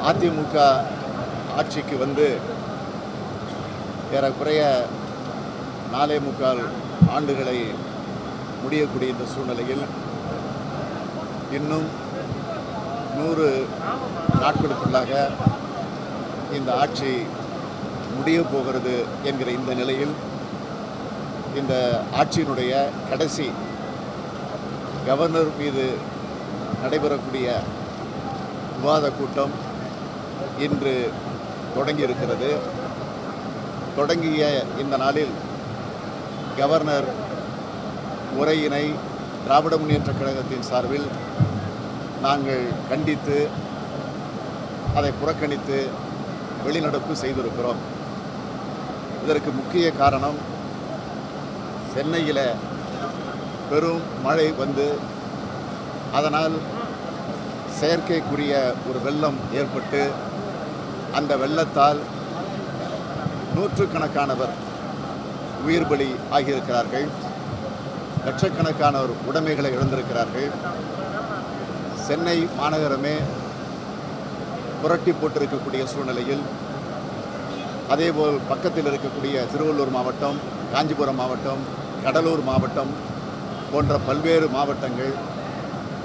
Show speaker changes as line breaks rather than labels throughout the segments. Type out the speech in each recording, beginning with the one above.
அதிமுக ஆட்சிக்கு வந்து ஏறக்குறைய 4.25 ஆண்டுகளை முடியக்கூடிய இந்த சூழ்நிலையில் இன்னும் 100 நாட்களுக்குள்ளாக இந்த ஆட்சி முடிய போகிறது என்கிற இந்த நிலையில் இந்த ஆட்சியினுடைய கடைசி கவர்னர் மீது நடைபெறக்கூடிய விவாத கூட்டம் இன்று தொடங்கியிருக்கிறது. தொடங்கிய இந்த நாளில் கவர்னர் உரையினை திராவிட முன்னேற்றக் கழகத்தின் சார்பில் நாங்கள் கண்டித்து அதை புறக்கணித்து வெளிநடப்பு செய்திருக்கிறோம். இதற்கு முக்கிய காரணம் சென்னையில் பெரும் மழை வந்து அதனால் செயற்கைக்குரிய ஒரு வெள்ளம் ஏற்பட்டு அந்த வெள்ளத்தால் நூற்றுக்கணக்கானவர் உயிர் பலி ஆகியிருக்கிறார்கள். லட்சக்கணக்கானோர் உடைமைகளை இழந்திருக்கிறார்கள். சென்னை மாநகரமே புரட்டி போட்டிருக்கக்கூடிய சூழ்நிலையில் அதேபோல் பக்கத்தில் இருக்கக்கூடிய திருவள்ளூர் மாவட்டம், காஞ்சிபுரம் மாவட்டம், கடலூர் மாவட்டம் போன்ற பல்வேறு மாவட்டங்கள்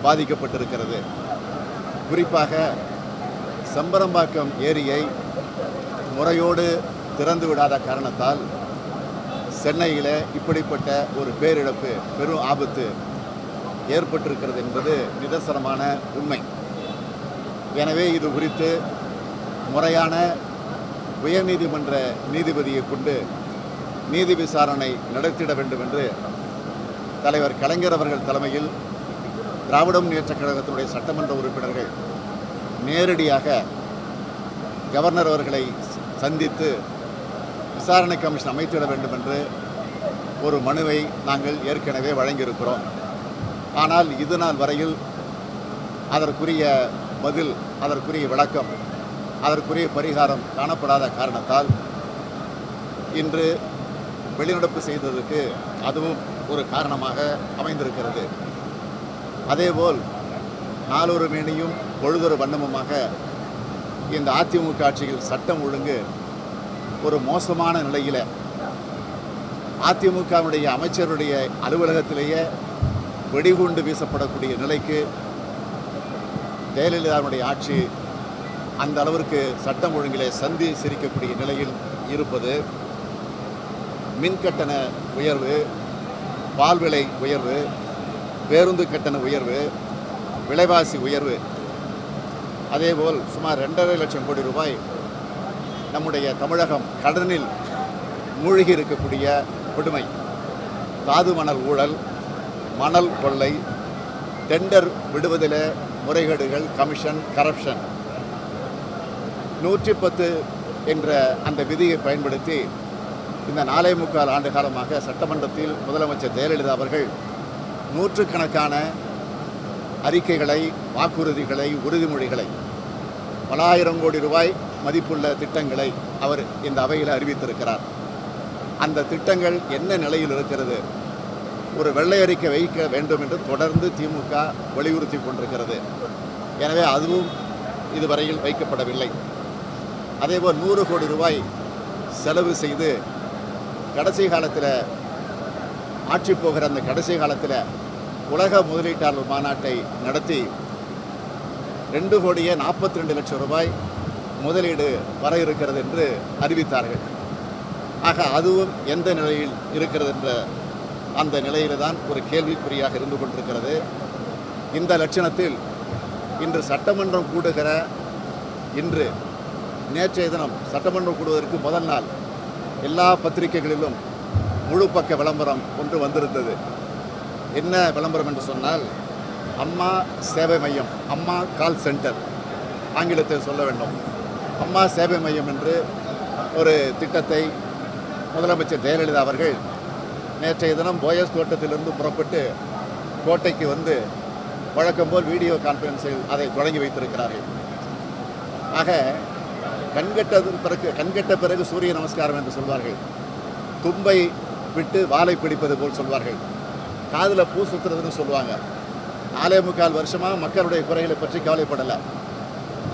பாதிக்கப்பட்டிருக்கிறது. குறிப்பாக செம்பரம்பாக்கம் ஏரியை முறையோடு திறந்து விடாத காரணத்தால் சென்னையில் இப்படிப்பட்ட ஒரு பேரிழப்பு, பெரும் ஆபத்து ஏற்பட்டிருக்கிறது என்பது நிதர்சனமான உண்மை. எனவே இது குறித்து முறையான உயர்நீதிமன்ற நீதிபதியை கொண்டு நீதி விசாரணை நடத்திட வேண்டும் என்று தலைவர் கலைஞர் அவர்கள் தலைமையில் திராவிட முன்னேற்றக் கழகத்தினுடைய சட்டமன்ற உறுப்பினர்கள் நேரடியாக கவர்னர் அவர்களை சந்தித்து விசாரணை கமிஷன் அமைத்திட வேண்டும் என்று ஒரு மனுவை நாங்கள் ஏற்கனவே வழங்கியிருக்கிறோம். ஆனால் இது நாள் வரையில் அதற்குரிய பதில், அதற்குரிய விளக்கம், அதற்குரிய பரிகாரம் காணப்படாத காரணத்தால் இன்று வெளிநடப்பு செய்ததற்கு அதுவும் ஒரு காரணமாக அமைந்திருக்கிறது. அதேபோல் நாளொரு மேனியும் பொழுதொரு வண்ணமுமாக இந்த அதிமுக ஆட்சியில் சட்டம் ஒழுங்கு ஒரு மோசமான நிலையில் அதிமுகவுடைய அமைச்சருடைய அலுவலகத்திலேயே வெடிகுண்டு வீசப்படக்கூடிய நிலைக்கு ஜெயலலிதாவுடைய ஆட்சி அந்த அளவிற்கு சட்டம் ஒழுங்கிலே சந்தி சிரிக்கக்கூடிய நிலையில் இருப்பது, மின்கட்டண உயர்வு, பால் விலை உயர்வு, பேருந்து கட்டண உயர்வு, விலைவாசி உயர்வு, அதேபோல் சுமார் 2.5 லட்சம் கோடி ரூபாய் நம்முடைய தமிழகம் கடனில் மூழ்கி இருக்கக்கூடிய கொடுமை, தாது மணல் ஊழல், மணல் கொள்ளை, டெண்டர் விடுவதில் முறைகேடுகள், கமிஷன், கரப்ஷன், 110 என்ற அந்த விதியை பயன்படுத்தி இந்த 4.25 ஆண்டு காலமாக சட்டமன்றத்தில் முதலமைச்சர் ஜெயலலிதா அவர்கள் நூற்றுக்கணக்கான அறிக்கைகளை, வாக்குறுதிகளை, உறுதிமொழிகளை, பல ஆயிரம் கோடி ரூபாய் மதிப்புள்ள திட்டங்களை அவர் இந்த அவையில் அறிவித்திருக்கிறார். அந்த திட்டங்கள் என்ன நிலையில் இருக்கிறது? ஒரு வெள்ளை அறிக்கை வைக்க வேண்டும் என்று தொடர்ந்து திமுக வலியுறுத்தி கொண்டிருக்கிறது. எனவே அதுவும் இதுவரையில் வைக்கப்படவில்லை. அதேபோல் 100 கோடி ரூபாய் செலவு செய்து கடைசி காலத்தில் ஆட்சி போகிற அந்த கடைசி காலத்தில் உலக முதலீட்டாளர் மாநாட்டை நடத்தி 2,42 லட்சம் ரூபாய் முதலீடு வர இருக்கிறது என்று அறிவித்தார்கள். ஆக அதுவும் எந்த நிலையில் இருக்கிறது என்ற அந்த நிலையில் தான் ஒரு கேள்விக்குறியாக இருந்து கொண்டிருக்கிறது. இந்த லட்சணத்தில் இன்று சட்டமன்றம் கூடுகிற இன்று நேற்றைய தினம் சட்டமன்றம் கூடுவதற்கு முதல் நாள் எல்லா பத்திரிகைகளிலும் முழு பக்க விளம்பரம் ஒன்று வந்திருந்தது. என்ன விளம்பரம் என்று சொன்னால், அம்மா சேவை மையம், அம்மா கால் சென்டர், ஆங்கிலத்தில் சொல்ல வேண்டும், அம்மா சேவை மையம் என்று ஒரு திட்டத்தை முதலமைச்சர் ஜெயலலிதா அவர்கள் நேற்றைய தினம் போயஸ் தோட்டத்திலிருந்து புறப்பட்டு கோட்டைக்கு வந்து வழக்கம் போல் வீடியோ கான்ஃபரன்ஸில் அதை தொடங்கி வைத்திருக்கிறார்கள். ஆக கண்கெட்ட பிறகு சூரிய நமஸ்காரம் என்று சொல்வார்கள். தும்பை விட்டு வாலை பிடிப்பது போல் சொல்வார்கள். காதில் பூ சுற்றுறதுன்னு சொல்லுவாங்க. 4.25 வருஷமாக மக்களுடைய குறைகளை பற்றி கவலைப்படலை.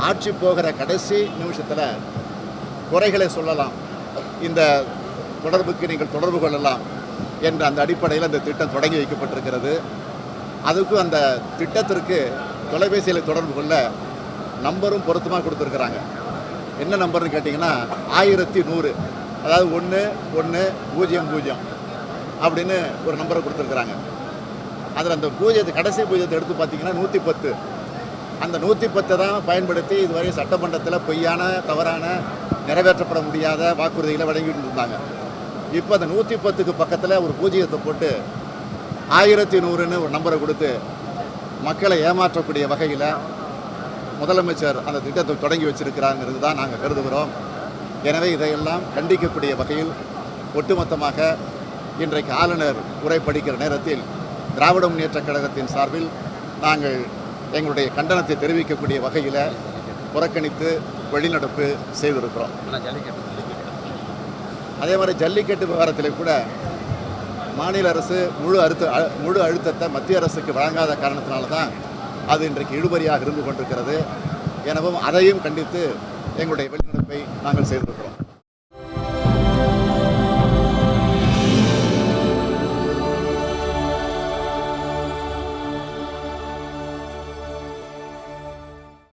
ஆட்சி போகிற கடைசி நிமிஷத்தில் குறைகளை சொல்லலாம், இந்த தொடர்புக்கு நீங்கள் தொடர்பு கொள்ளலாம் என்ற அந்த அடிப்படையில் அந்த திட்டம் தொடங்கி வைக்கப்பட்டிருக்கிறது. அதுக்கும் அந்த திட்டத்திற்கு தொலைபேசியில் தொடர்பு கொள்ள நம்பரும் பொருத்தமாக கொடுத்துருக்குறாங்க. என்ன நம்பர்னு கேட்டிங்கன்னா 1100, அதாவது 1100 அப்படின்னு ஒரு நம்பரை கொடுத்துருக்குறாங்க. அதில் அந்த கடைசி பூஜ்ஜியத்தை எடுத்து பார்த்தீங்கன்னா 110. அந்த 110 தான் பயன்படுத்தி இதுவரை சட்டமன்றத்தில் பொய்யான, தவறான, நிறைவேற்றப்பட முடியாத வாக்குறுதிகளை வழங்கிட்டு இருந்தாங்க. இப்போ அந்த 110க்கு பக்கத்தில் ஒரு பூஜ்ஜியத்தை போட்டு 1100ன்னு ஒரு நம்பரை கொடுத்து மக்களை ஏமாற்றக்கூடிய வகையில் முதலமைச்சர் அந்த திட்டத்தை தொடங்கி வச்சிருக்கிறாங்கிறது தான் நாங்கள் கருதுகிறோம். எனவே இதையெல்லாம் கண்டிக்கக்கூடிய வகையில் ஒட்டுமொத்தமாக இன்றைக்கு ஆளுநர் உரை படிக்கிற நேரத்தில் திராவிட முன்னேற்றக் கழகத்தின் சார்பில் நாங்கள் எங்களுடைய கண்டனத்தை தெரிவிக்கக்கூடிய வகையில் புறக்கணித்து வெளிநடப்பு செய்திருக்கிறோம். அதே மாதிரி ஜல்லிக்கட்டு விவகாரத்தில் கூட மாநில அரசு முழு அழுத்தத்தை மத்திய அரசுக்கு வழங்காத காரணத்தினால தான் அது இன்றைக்கு இழுபறியாக இருந்து கொண்டிருக்கிறது. எனவும் அதையும் கண்டித்து எங்களுடைய வெளிநடப்பை நாங்கள் செய்திருக்கிறோம்.